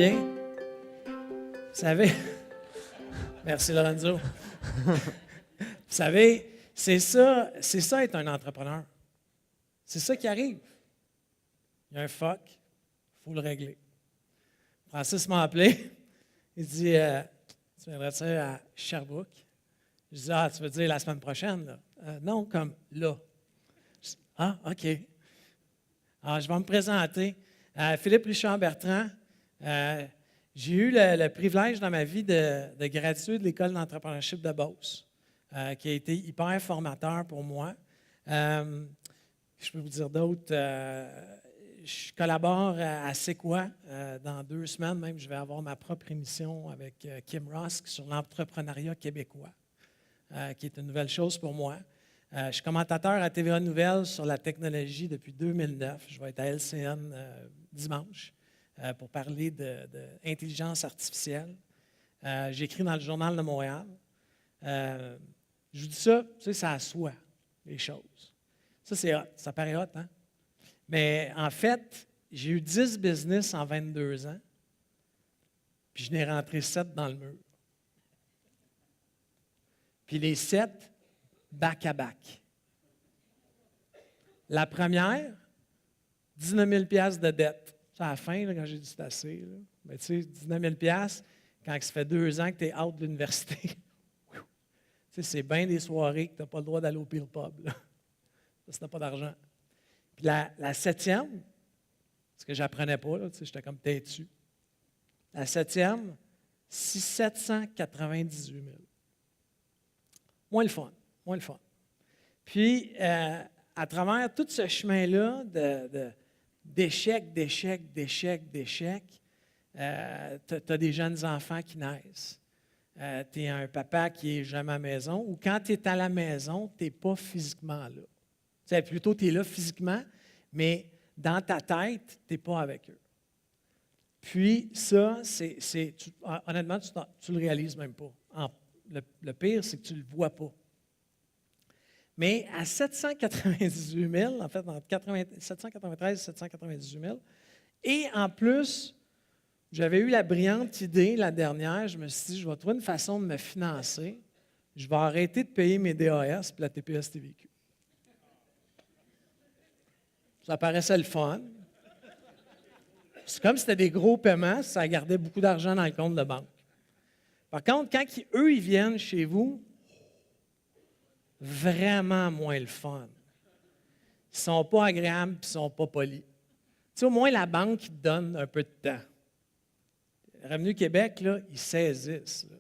bien? Vous savez, merci Lorenzo. Vous savez, c'est ça être un entrepreneur. C'est ça qui arrive. Il y a un fuck, il faut le régler. Francis m'a appelé, il dit tu viendrais-tu à Sherbrooke? Je dis tu veux dire la semaine prochaine? Là? Non, comme là. Je dis, OK. Alors, je vais me présenter. Philippe Richard-Bertrand, j'ai eu le privilège dans ma vie de graduer de l'École d'entrepreneurship de Beauce, qui a été hyper formateur pour moi. Je peux vous dire d'autres. Je collabore à C'est quoi? Dans 2 semaines même, je vais avoir ma propre émission avec Kim Rosk sur l'entrepreneuriat québécois, qui est une nouvelle chose pour moi. Je suis commentateur à TVA Nouvelles sur la technologie depuis 2009. Je vais être à LCN dimanche pour parler d'intelligence artificielle. J'écris dans le Journal de Montréal. Je vous dis ça, tu sais, ça assoit les choses. Ça, c'est hot. Ça paraît hot, hein? Mais en fait, j'ai eu 10 business en 22 ans, puis je n'ai rentré 7 dans le mur. Puis les 7, back-à-back. La première, 19 000 $ de dette. C'est à la fin, là, quand j'ai dit c'est assez. Là. Mais tu sais, 19 000 $ quand ça fait 2 ans que tu es out de l'université. Tu sais, c'est bien des soirées que tu n'as pas le droit d'aller au pire pub. Là. Ça, tu n'as pas d'argent. Puis la 7e, ce que je n'apprenais pas, là, tu sais, j'étais comme têtu. La 7e, 798 000. Moins le fun. Puis, à travers tout ce chemin-là d'échecs, tu as des jeunes enfants qui naissent. Tu es un papa qui n'est jamais à la maison, ou quand tu es à la maison, tu n'es pas physiquement là. Plutôt, tu es là physiquement, mais dans ta tête, tu n'es pas avec eux. Puis, ça, honnêtement, tu ne le réalises même pas. Le pire, c'est que tu ne le vois pas. Mais à 798 000, en fait, entre 793 et 798 000, et en plus, j'avais eu la brillante idée la dernière, je me suis dit, je vais trouver une façon de me financer. Je vais arrêter de payer mes DAS et la TPS-TVQ. Ça paraissait le fun. C'est comme si c'était des gros paiements, ça gardait beaucoup d'argent dans le compte de banque. Par contre, quand eux, ils viennent chez vous, vraiment moins le fun. Ils ne sont pas agréables et ils ne sont pas polis. Tu sais, au moins, la banque, ils te donne un peu de temps. Revenu Québec, là, ils saisissent. Là.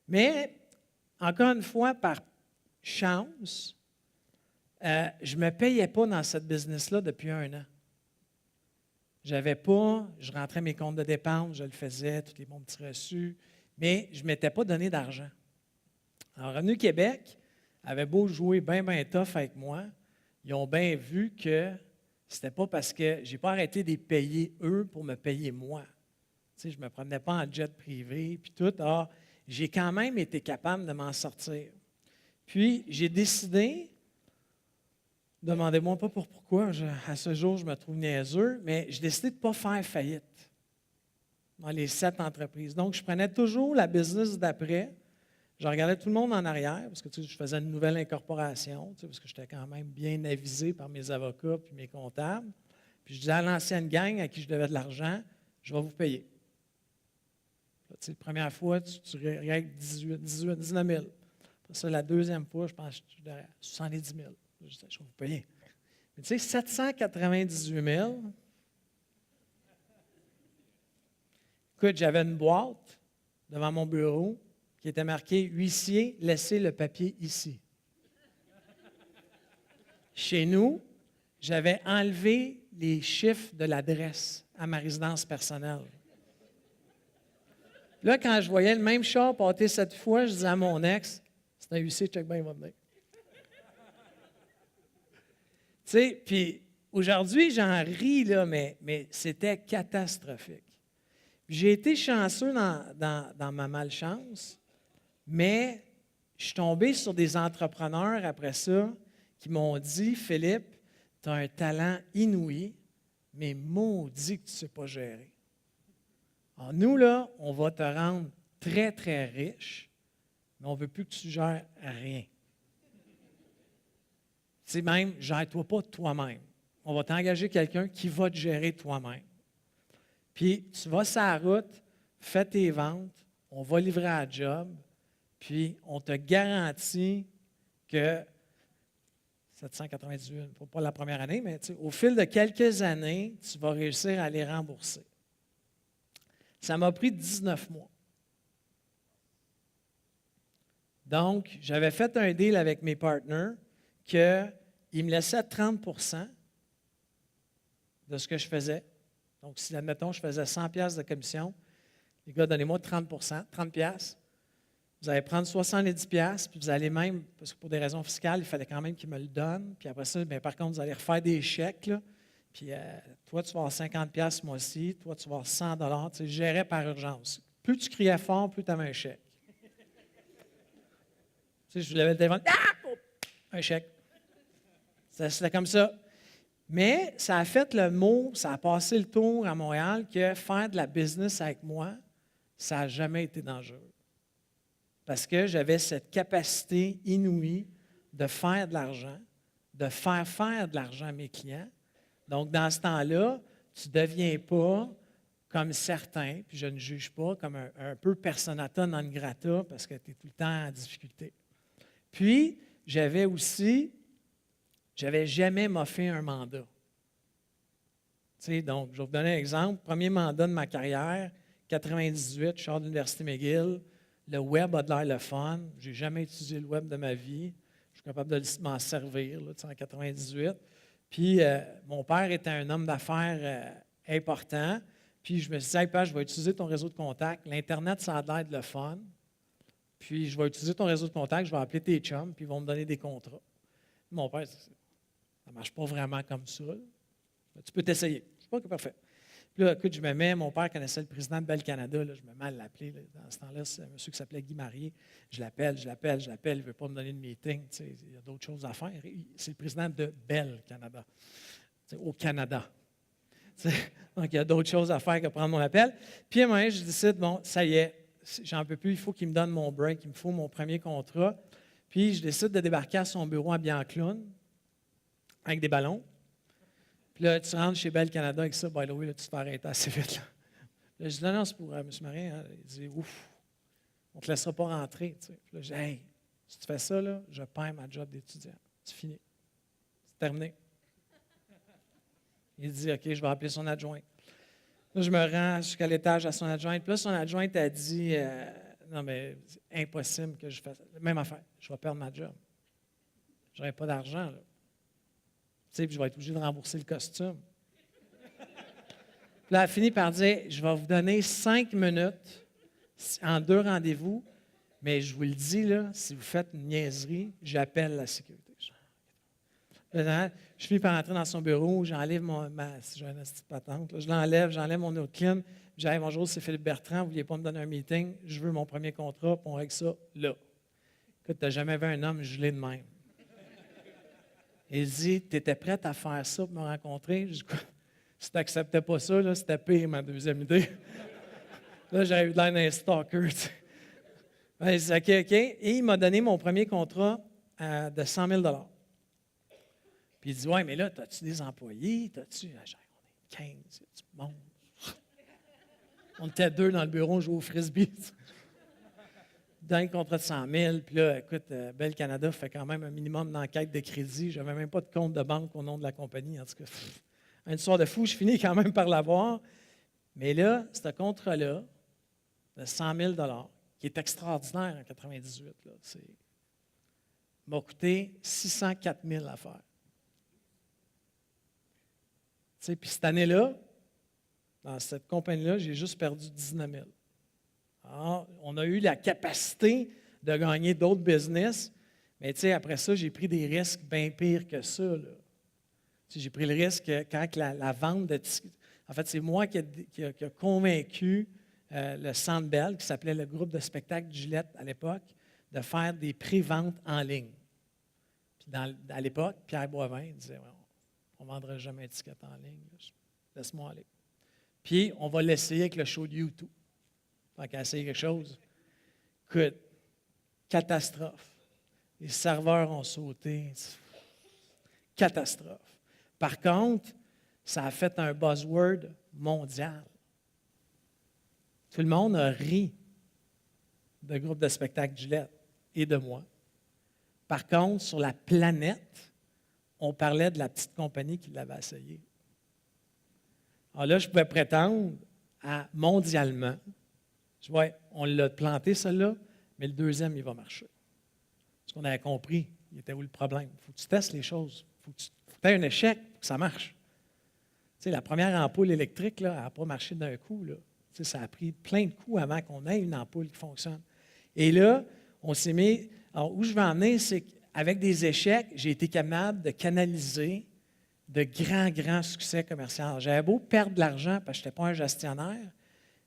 Mais, encore une fois, par chance, je ne me payais pas dans cette business-là depuis 1 an. Je rentrais mes comptes de dépenses, je le faisais, tous les bons petits reçus, mais je ne m'étais pas donné d'argent. Alors, Revenu Québec avait beau jouer bien tough avec moi, ils ont bien vu que ce n'était pas parce que je n'ai pas arrêté de les payer eux pour me payer moi. Tu sais, je ne me promenais pas en jet privé, puis tout. Alors, j'ai quand même été capable de m'en sortir. Puis, j'ai décidé, demandez-moi pas pourquoi, à ce jour, je me trouve niaiseux, mais j'ai décidé de ne pas faire faillite dans les 7 entreprises. Donc, je prenais toujours la business d'après. Je regardais tout le monde en arrière, parce que tu sais, je faisais une nouvelle incorporation, tu sais, parce que j'étais quand même bien avisé par mes avocats et mes comptables. Puis je disais à l'ancienne gang à qui je devais de l'argent, je vais vous payer. Là, tu sais, la première fois, tu règles 19 000. Après ça, la deuxième fois, je pense que je devais 70 000. Je disais, je vais vous payer. Mais tu sais, 798 000. Écoute, j'avais une boîte devant mon bureau qui était marqué « Huissier, laissez le papier ici ». Chez nous, j'avais enlevé les chiffres de l'adresse à ma résidence personnelle. Là, quand je voyais le même char passer 7 fois, je disais à mon ex, « C'est un huissier, check bien, il va venir. » Tu sais, puis aujourd'hui, j'en ris, là, mais c'était catastrophique. J'ai été chanceux dans ma malchance, mais je suis tombé sur des entrepreneurs après ça qui m'ont dit, « Philippe, tu as un talent inouï, mais maudit que tu ne sais pas gérer. » Alors, nous, là, on va te rendre très, très riche, mais on ne veut plus que tu gères rien. C'est même, gère-toi pas toi-même. On va t'engager quelqu'un qui va te gérer toi-même. Puis, tu vas sur la route, fais tes ventes, on va livrer à la job, puis on te garantit que 798, pas la première année, mais au fil de quelques années, tu vas réussir à les rembourser. Ça m'a pris 19 mois. Donc, j'avais fait un deal avec mes partenaires qu'ils me laissaient 30 de ce que je faisais. Donc, si, admettons, je faisais 100 pièces de commission, les gars, donnez-moi 30 30 pièces. Vous allez prendre 70 pièces, puis vous allez même, parce que pour des raisons fiscales, il fallait quand même qu'ils me le donnent. Puis après ça, bien, par contre, vous allez refaire des chèques. Là, puis toi, tu vas avoir 50 pièces moi aussi. Toi, tu vas avoir 100 $. Tu sais, je gérais par urgence. Plus tu criais fort, plus tu avais un chèque. Tu sais, je levais le téléphone. Ah! Un chèque. C'était comme ça. Mais ça a fait le mot, ça a passé le tour à Montréal que faire de la business avec moi, ça n'a jamais été dangereux. Parce que j'avais cette capacité inouïe de faire de l'argent, de faire de l'argent à mes clients. Donc, dans ce temps-là, tu ne deviens pas comme certains, puis je ne juge pas, comme un peu personata non grata parce que tu es tout le temps en difficulté. Puis, j'avais jamais moffé un mandat. Tu sais, donc, je vais vous donner un exemple. Premier mandat de ma carrière, 98, je sors de l'Université McGill. Le web a de l'air le fun. Je n'ai jamais utilisé le web de ma vie. Je suis capable de m'en servir là, en 98. Puis, mon père était un homme d'affaires important. Puis, je me suis dit, hey, père, je vais utiliser ton réseau de contacts. L'Internet, ça a l'air de le fun. Puis, je vais utiliser ton réseau de contacts, je vais appeler tes chums, puis ils vont me donner des contrats. Mon père, ça ne marche pas vraiment comme ça. Tu peux t'essayer. Je ne sais pas que parfait. Puis là, écoute, je me mets, mon père connaissait le président de Bell Canada, là, je me mets à l'appeler. Dans ce temps-là, c'est un monsieur qui s'appelait Guy Marié. Je l'appelle, il ne veut pas me donner de meeting. Il y a d'autres choses à faire. C'est le président de Bell Canada, au Canada. Donc, il y a d'autres choses à faire que prendre mon appel. Puis, à un moment, je décide, bon, ça y est, j'en peux plus, il faut qu'il me donne mon break, il me faut mon premier contrat. Puis, je décide de débarquer à son bureau à Biancloune avec des ballons. Puis là, tu rentres chez Bell Canada avec ça, by the way, là, tu te fais arrêter assez vite. Là, je dis, non, c'est pour M. Marin. Hein. Il dit, ouf, on ne te laissera pas rentrer. Tu sais. Puis là, je dis, hey, si tu fais ça, là, je perds ma job d'étudiant. C'est fini. C'est terminé. Il dit, OK, je vais appeler son adjoint. Là, je me rends jusqu'à l'étage à son adjointe. Puis là, son adjointe a dit, non, mais c'est impossible que je fasse. Même affaire, je vais perdre ma job. Je n'aurai pas d'argent, là. Puis je vais être obligé de rembourser le costume. Puis là, elle a fini par dire, je vais vous donner 5 minutes en 2 rendez-vous, mais je vous le dis, là, si vous faites une niaiserie, j'appelle la sécurité. Là, je finis par entrer dans son bureau, j'enlève j'ai une petite patente, là, j'enlève mon autre clim, je dis, hey, bonjour, c'est Philippe Bertrand, vous ne vouliez pas me donner un meeting, je veux mon premier contrat, puis on règle ça là. Écoute, tu n'as jamais vu un homme gelé de même. Il dit, tu étais prête à faire ça pour me rencontrer? Je dis, si tu n'acceptais pas ça, là, c'était pire, ma deuxième idée. Là, j'avais eu l'air d'un stalker. Tu sais. Il dit, OK. Et il m'a donné mon premier contrat de 100 000 $. Puis il dit, ouais, mais là, as-tu des employés? On est 15, tu montes. On était 2 dans le bureau, on jouait au frisbee. D'un contrat de 100 000, puis là, écoute, Bell Canada fait quand même un minimum d'enquête de crédit. Je n'avais même pas de compte de banque au nom de la compagnie. En tout cas, une histoire de fou, je finis quand même par l'avoir. Mais là, ce contrat-là, de 100 000 $, qui est extraordinaire en 98, là, m'a coûté 604 000 à faire. Puis cette année-là, dans cette compagnie-là, j'ai juste perdu 19 000. Alors, on a eu la capacité de gagner d'autres business, mais après ça, j'ai pris des risques bien pires que ça. Là. J'ai pris le risque quand la vente de tickets. En fait, c'est moi qui a convaincu le Centre Bell, qui s'appelait le groupe de spectacle Gillette à l'époque, de faire des pré-ventes en ligne. Puis à l'époque, Pierre Boivin disait, on ne vendra jamais de tickets en ligne. Laisse-moi aller. Puis, on va l'essayer avec le show de YouTube. Tant qu'à essayer quelque chose. Écoute, catastrophe. Les serveurs ont sauté. Catastrophe. Par contre, ça a fait un buzzword mondial. Tout le monde a ri de groupe de spectacle Gillette et de moi. Par contre, sur la planète, on parlait de la petite compagnie qui l'avait essayé. Alors là, je pouvais prétendre à mondialement. Je vois, on l'a planté, celui-là, mais le deuxième, il va marcher. Parce qu'on avait compris, il était où le problème. Il faut que tu testes les choses. Il faut que tu aies un échec pour que ça marche. Tu sais, la première ampoule électrique, là, elle n'a pas marché d'un coup. Là. Tu sais, ça a pris plein de coups avant qu'on ait une ampoule qui fonctionne. Et là, on s'est mis. Alors, où je veux en venir, c'est qu'avec des échecs, j'ai été capable de canaliser de grands succès commerciaux. J'avais beau perdre de l'argent parce que je n'étais pas un gestionnaire.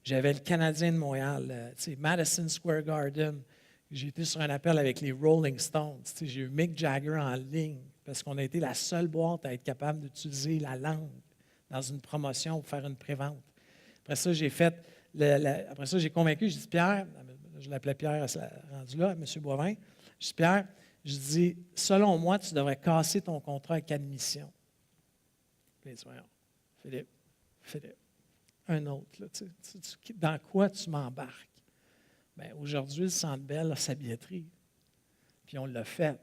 J'avais le Canadien de Montréal, Madison Square Garden. J'ai été sur un appel avec les Rolling Stones. J'ai eu Mick Jagger en ligne parce qu'on a été la seule boîte à être capable d'utiliser la langue dans une promotion pour faire une prévente. Après ça, après ça, j'ai convaincu, j'ai dit, Pierre, je l'appelais Pierre rendu là, M. Boivin, je dis, Pierre, je dis, selon moi, tu devrais casser ton contrat avec admission. Puis il dit, voyons, Philippe, un autre, là, dans quoi tu m'embarques? Bien, aujourd'hui, le Centre Bell a sa billetterie. Puis on l'a fait.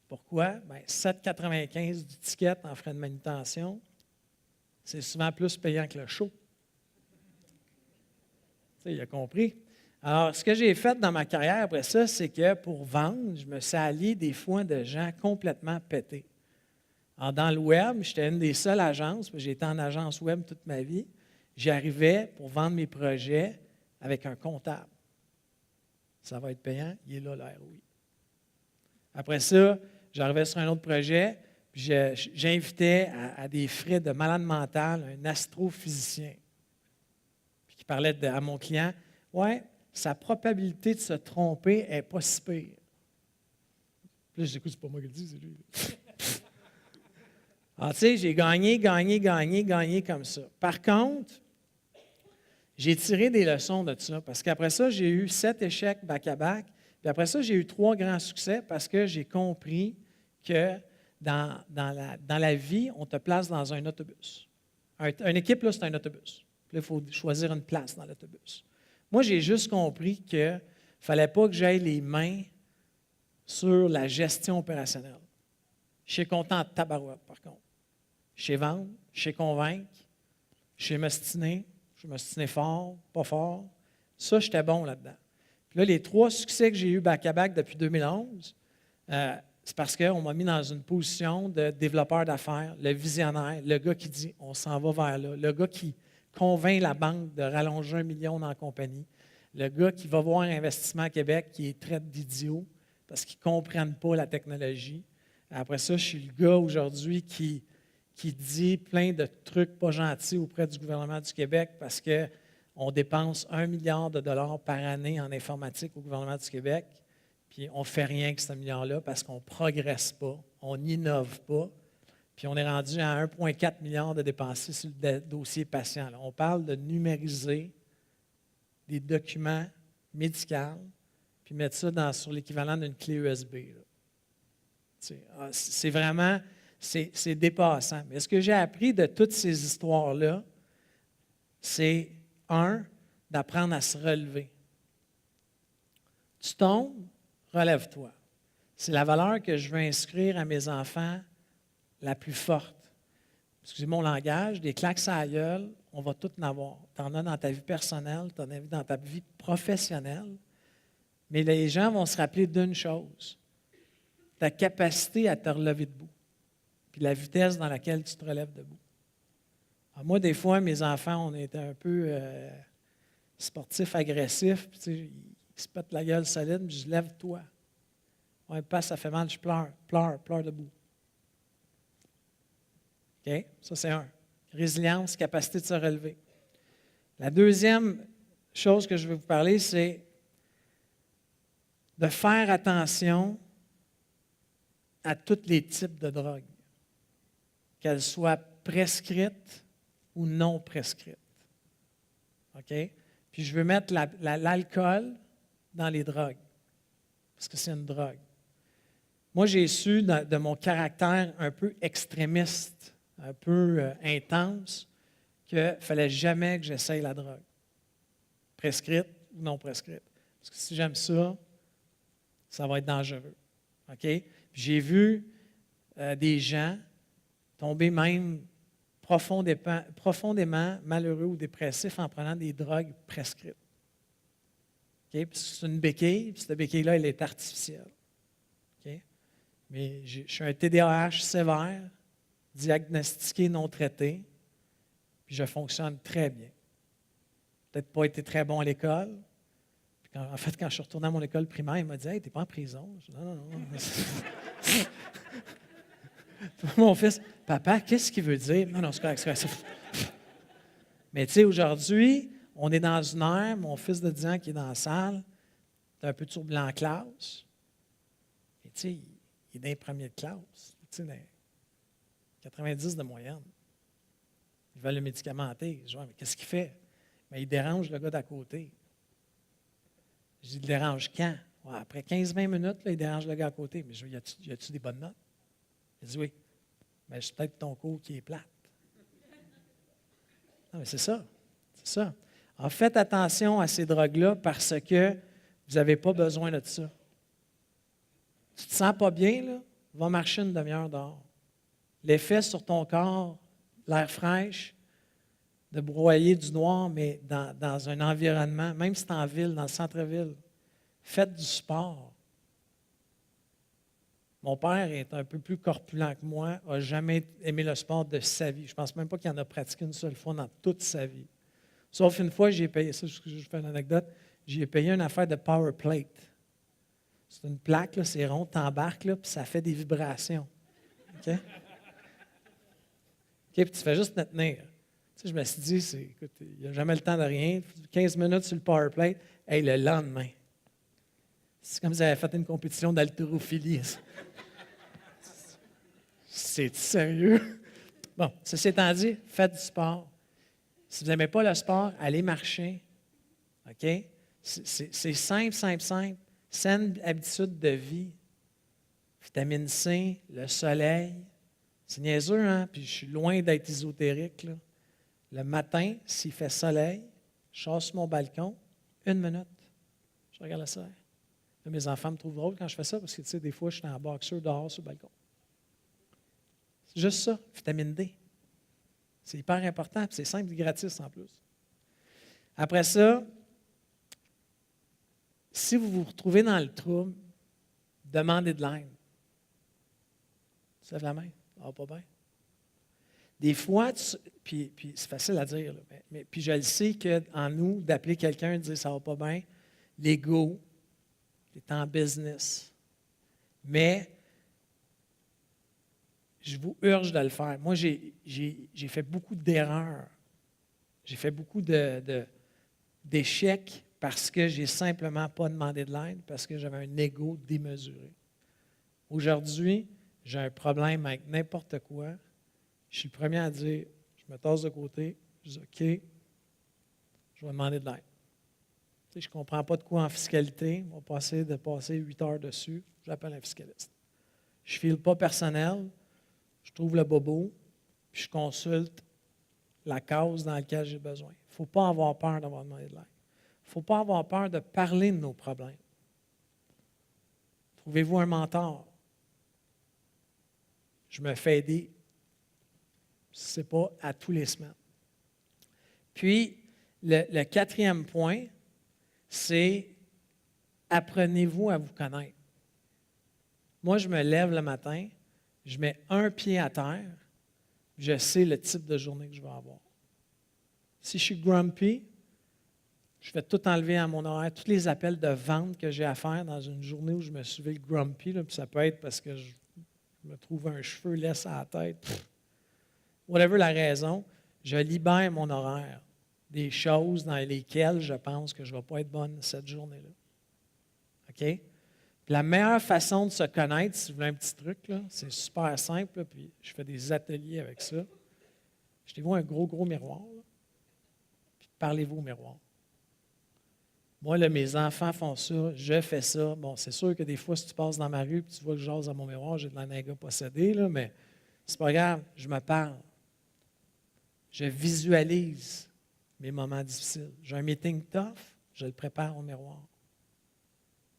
Pourquoi? Bien, 7,95 du ticket en frais de manutention, c'est souvent plus payant que le show. Tu sais, il a compris. Alors, ce que j'ai fait dans ma carrière après ça, c'est que pour vendre, je me suis allié des fois de gens complètement pétés. Alors, dans le web, j'étais une des seules agences, parce que j'ai été en agence web toute ma vie. J'arrivais pour vendre mes projets avec un comptable. Ça va être payant? Il est là, le ROI. Après ça, j'arrivais sur un autre projet, puis j'invitais à des frais de malade mental un astrophysicien. Puis qui parlait à mon client, « Ouais, sa probabilité de se tromper n'est pas si pire. » Puis là, je dis, « Écoute, c'est pas moi qui le dis, c'est lui. » Alors, tu sais, j'ai gagné comme ça. Par contre, j'ai tiré des leçons de ça, parce qu'après ça, j'ai eu 7 échecs back-à-back, puis après ça, j'ai eu 3 grands succès parce que j'ai compris que dans la vie, on te place dans un autobus. Une équipe, là, c'est un autobus. Puis là, il faut choisir une place dans l'autobus. Moi, j'ai juste compris qu'il ne fallait pas que j'aille les mains sur la gestion opérationnelle. Je suis content de tabarouette, par contre. Je sais vendre, je sais convaincre, je sais m'ostiner fort, pas fort. Ça, j'étais bon là-dedans. Puis là, les 3 succès que j'ai eus back-à-back depuis 2011, c'est parce qu'on m'a mis dans une position de développeur d'affaires, le visionnaire, le gars qui dit on s'en va vers là, le gars qui convainc la banque de rallonger 1 million dans la compagnie, le gars qui va voir Investissement Québec qui est traite d'idiots parce qu'ils ne comprennent pas la technologie. Après ça, je suis le gars aujourd'hui qui dit plein de trucs pas gentils auprès du gouvernement du Québec parce qu'on dépense 1 milliard de dollars par année en informatique au gouvernement du Québec, puis on ne fait rien avec ce milliard-là parce qu'on ne progresse pas, on n'innove pas, puis on est rendu à 1,4 milliard de dépensés sur le dossier patient. Là. On parle de numériser des documents médicaux, puis mettre ça sur l'équivalent d'une clé USB. C'est vraiment, c'est dépassant. Mais ce que j'ai appris de toutes ces histoires-là, c'est, d'apprendre à se relever. Tu tombes, relève-toi. C'est la valeur que je veux inscrire à mes enfants la plus forte. Excusez mon langage, des claques à la gueule, on va tout en avoir. Tu en as dans ta vie personnelle, tu en as dans ta vie professionnelle. Mais les gens vont se rappeler d'une chose, ta capacité à te relever debout, puis la vitesse dans laquelle tu te relèves debout. Alors moi, des fois, mes enfants, on était un peu sportifs, agressifs, puis ils se pètent la gueule solide, puis je lève-toi. Ouais, passe, ça fait mal, je pleure debout. OK? Ça, c'est un. Résilience, capacité de se relever. La deuxième chose que je veux vous parler, c'est de faire attention à tous les types de drogues, qu'elles soient prescrites ou non prescrites. OK? Puis je veux mettre l'alcool dans les drogues, parce que c'est une drogue. Moi, j'ai su de mon caractère un peu extrémiste, un peu intense, qu'il ne fallait jamais que j'essaye la drogue, prescrite ou non prescrite. Parce que si j'aime ça, ça va être dangereux. OK? Puis j'ai vu des gens tomber même profondément malheureux ou dépressifs en prenant des drogues prescrites. OK? Parce que c'est une béquille, puis cette béquille-là, elle est artificielle. OK? Mais je suis un TDAH sévère, diagnostiqué, non traité, puis je fonctionne très bien. Peut-être pas été très bon à l'école. En fait, quand je suis retourné à mon école primaire, il m'a dit « Hey, t'es pas en prison? » Je dis « Non, non, non. » Mon fils, « Papa, qu'est-ce qu'il veut dire? » Non, non, c'est correct, c'est correct. Mais tu sais, aujourd'hui, on est dans une ère, mon fils de 10 ans qui est dans la salle, c'est un peu turbulent en classe. Et tu sais, il est dans les premiers de classe, tu sais, 90 de moyenne. Ils veulent le médicamenter. Je dis « Mais qu'est-ce qu'il fait? » Mais il dérange le gars d'à côté. Je dis, il dérange quand? Ouais, après 15-20 minutes, là, il dérange le gars à côté. Mais je dis, y a-tu des bonnes notes? Il dit, oui. Mais c'est peut-être ton cours qui est plate. Non, mais c'est ça. C'est ça. Alors, faites attention à ces drogues-là parce que vous n'avez pas besoin de ça. Tu ne te sens pas bien, là? Va marcher une demi-heure dehors. L'effet sur ton corps, l'air fraîche, de broyer du noir, mais dans un environnement, même si c'est en ville, dans le centre-ville, faites du sport. Mon père est un peu plus corpulent que moi, n'a jamais aimé le sport de sa vie. Je ne pense même pas qu'il en a pratiqué une seule fois dans toute sa vie. Sauf une fois, j'ai payé, ça, je fais une anecdote, j'ai payé une affaire de power plate. C'est une plaque, là, c'est rond, tu embarques, là, puis ça fait des vibrations. OK? OK, puis tu fais juste te tenir. Tu sais, je me suis dit, écoute, il n'y a jamais le temps de rien. 15 minutes sur le power plate, hey, le lendemain. C'est comme si j'avais fait une compétition d'haltérophilie. C'est sérieux? Bon, ceci étant dit, faites du sport. Si vous n'aimez pas le sport, allez marcher. OK? C'est simple, simple, simple. Saine habitude de vie. Vitamine C, le soleil. C'est niaiseux, hein? Puis je suis loin d'être ésotérique, là. Le matin, s'il fait soleil, je sors sur mon balcon, 1 minute. Je regarde le soleil. Là, mes enfants me trouvent drôle quand je fais ça parce que, tu sais, des fois, je suis en boxeur dehors sur le balcon. C'est juste ça, vitamine D. C'est hyper important, puis c'est simple et gratis en plus. Après ça, si vous vous retrouvez dans le trouble, demandez de l'aide. Tu lèves la main, ça va pas bien. Des fois, puis c'est facile à dire, là, mais puis je le sais qu'en nous, d'appeler quelqu'un et de dire ça va pas bien, l'ego, est en business. Mais je vous urge de le faire. Moi, j'ai fait beaucoup d'erreurs. J'ai fait beaucoup d'échecs parce que je n'ai simplement pas demandé de l'aide, parce que j'avais un ego démesuré. Aujourd'hui, j'ai un problème avec n'importe quoi. Je suis le premier à dire, je me tasse de côté, je dis OK, je vais demander de l'aide. Tu sais, je ne comprends pas de quoi en fiscalité, on va passer 8 heures dessus, j'appelle un fiscaliste. Je ne file pas personnel, je trouve le bobo, puis je consulte la cause dans laquelle j'ai besoin. Il ne faut pas avoir peur d'avoir demandé de l'aide. Il ne faut pas avoir peur de parler de nos problèmes. Trouvez-vous un mentor. Je me fais aider. Ce n'est pas à tous les semaines. Puis, le 4e point, c'est apprenez-vous à vous connaître. Moi, je me lève le matin, je mets un pied à terre, je sais le type de journée que je vais avoir. Si je suis grumpy, je vais tout enlever à mon horaire, tous les appels de vente que j'ai à faire dans une journée où je me suis levé grumpy, là, puis ça peut être parce que je me trouve un cheveu laisse à la tête. Whatever la raison, je libère mon horaire des choses dans lesquelles je pense que je ne vais pas être bonne cette journée-là. OK? Puis la meilleure façon de se connaître, si vous voulez un petit truc, là, c'est super simple, là, puis je fais des ateliers avec ça. Jetez-vous un gros miroir. Là. Puis parlez-vous au miroir. Moi, là, mes enfants font ça, je fais ça. Bon, c'est sûr que des fois, si tu passes dans ma rue et tu vois que je jase à mon miroir, j'ai de la néga possédée, là, mais c'est pas grave, je me parle. Je visualise mes moments difficiles. J'ai un meeting tough, je le prépare au miroir.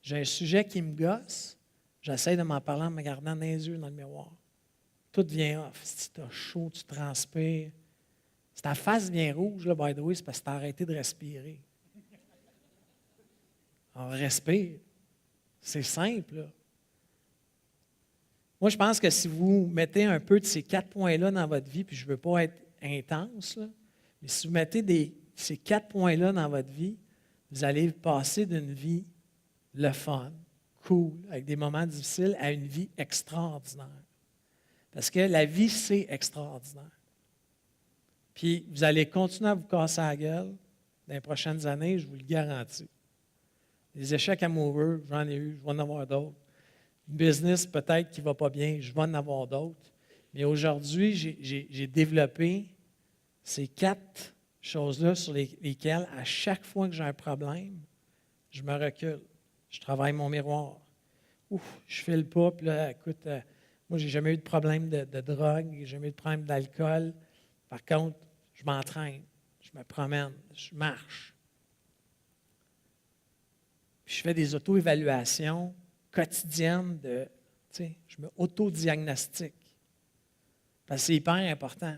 J'ai un sujet qui me gosse, j'essaie de m'en parler en me regardant dans les yeux dans le miroir. Tout vient off. Si tu as chaud, tu transpires. Si ta face vient rouge, là, by the way, c'est parce que tu as arrêté de respirer. On respire. C'est simple, là. Moi, je pense que si vous mettez un peu de ces 4 points-là dans votre vie, puis je ne veux pas être intense, là, mais si vous mettez ces 4 points-là dans votre vie, vous allez passer d'une vie le fun, cool, avec des moments difficiles, à une vie extraordinaire. Parce que la vie, c'est extraordinaire. Puis, vous allez continuer à vous casser la gueule dans les prochaines années, je vous le garantis. Des échecs amoureux, j'en ai eu, je vais en avoir d'autres. Une business, peut-être qui ne va pas bien, je vais en avoir d'autres. Mais aujourd'hui, j'ai développé ces 4 choses-là sur lesquelles, à chaque fois que j'ai un problème, je me recule. Je travaille mon miroir. Ouf, je file pas, puis là, écoute, moi, j'ai jamais eu de problème de drogue, j'ai jamais eu de problème d'alcool. Par contre, je m'entraîne, je me promène, je marche. Puis je fais des auto-évaluations quotidiennes je me auto-diagnostique. Parce que c'est hyper important.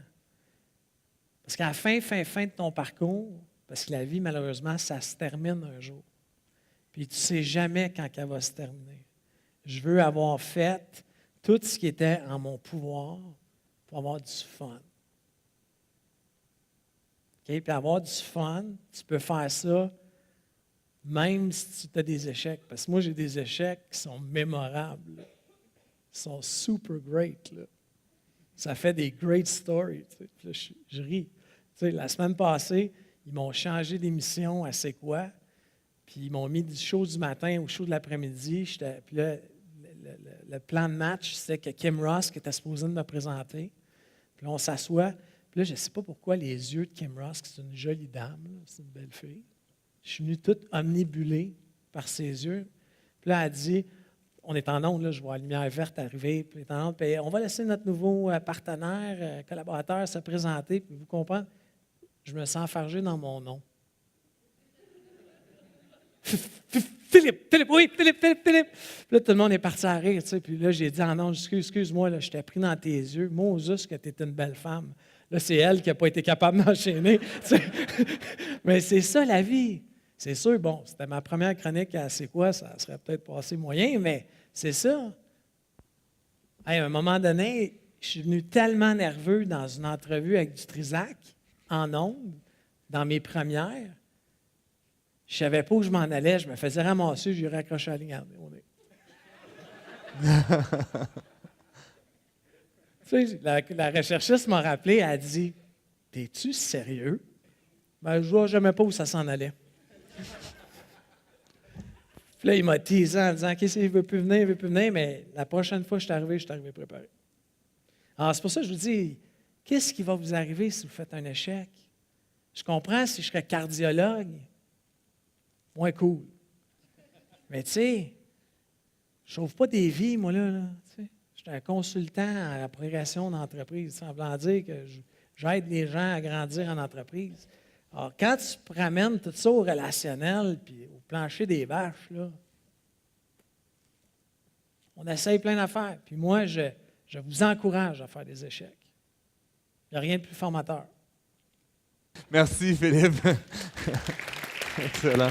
Parce qu'à la fin de ton parcours, parce que la vie, malheureusement, ça se termine un jour. Puis tu ne sais jamais quand elle va se terminer. Je veux avoir fait tout ce qui était en mon pouvoir pour avoir du fun. Okay? Puis avoir du fun, tu peux faire ça même si tu as des échecs. Parce que moi, j'ai des échecs qui sont mémorables. Là. Ils sont super great. Là. Ça fait des great stories. Tu sais. Puis là, je ris. Tu sais, la semaine passée, ils m'ont changé d'émission à C'est quoi? Puis ils m'ont mis du show du matin au show de l'après-midi. Puis là, le plan de match, c'était que Kim Ross, qui était supposée de me présenter. Puis là, on s'assoit. Puis là, je ne sais pas pourquoi les yeux de Kim Ross, qui est une jolie dame, là, c'est une belle fille. Je suis venu tout omnibulé par ses yeux. Puis là, elle dit, on est en onde, là, je vois la lumière verte arriver. Puis on va laisser notre nouveau partenaire, collaborateur se présenter. Puis vous comprenez, je me sens enfargé dans mon nom. Philippe, oui, Philippe. Puis là, tout le monde est parti à rire, tu sais. Puis là, j'ai dit, non, excuse-moi, là, je t'ai pris dans tes yeux. Moses, que tu es une belle femme. Là, c'est elle qui n'a pas été capable d'enchaîner. Mais c'est ça, la vie. C'est sûr, bon, c'était ma première chronique à C'est quoi, ça serait peut-être passé moyen, mais c'est ça. Hey, à un moment donné, je suis venu tellement nerveux dans une entrevue avec du Trisac, en ondes, dans mes premières. Je ne savais pas où je m'en allais, je me faisais ramasser, j'ai raccroché la ligne. Tu sais, la recherchiste m'a rappelé, elle a dit, « T'es-tu sérieux? » Ben, je ne vois jamais pas où ça s'en allait. Puis là, il m'a teasé en disant, « OK, il ne veut plus venir, mais la prochaine fois que je suis arrivé préparé. » Alors, c'est pour ça que je vous dis, qu'est-ce qui va vous arriver si vous faites un échec? Je comprends si je serais cardiologue. Moins cool. Mais tu sais, je ne sauve pas des vies, moi, là. Tu sais. Je suis un consultant en la progression d'entreprise, semblant dire que j'aide les gens à grandir en entreprise. Alors, quand tu ramènes tout ça au relationnel puis au plancher des vaches, là, on essaye plein d'affaires. Puis moi, je vous encourage à faire des échecs. Il n'y a rien de plus formateur. Merci, Philippe. Excellent.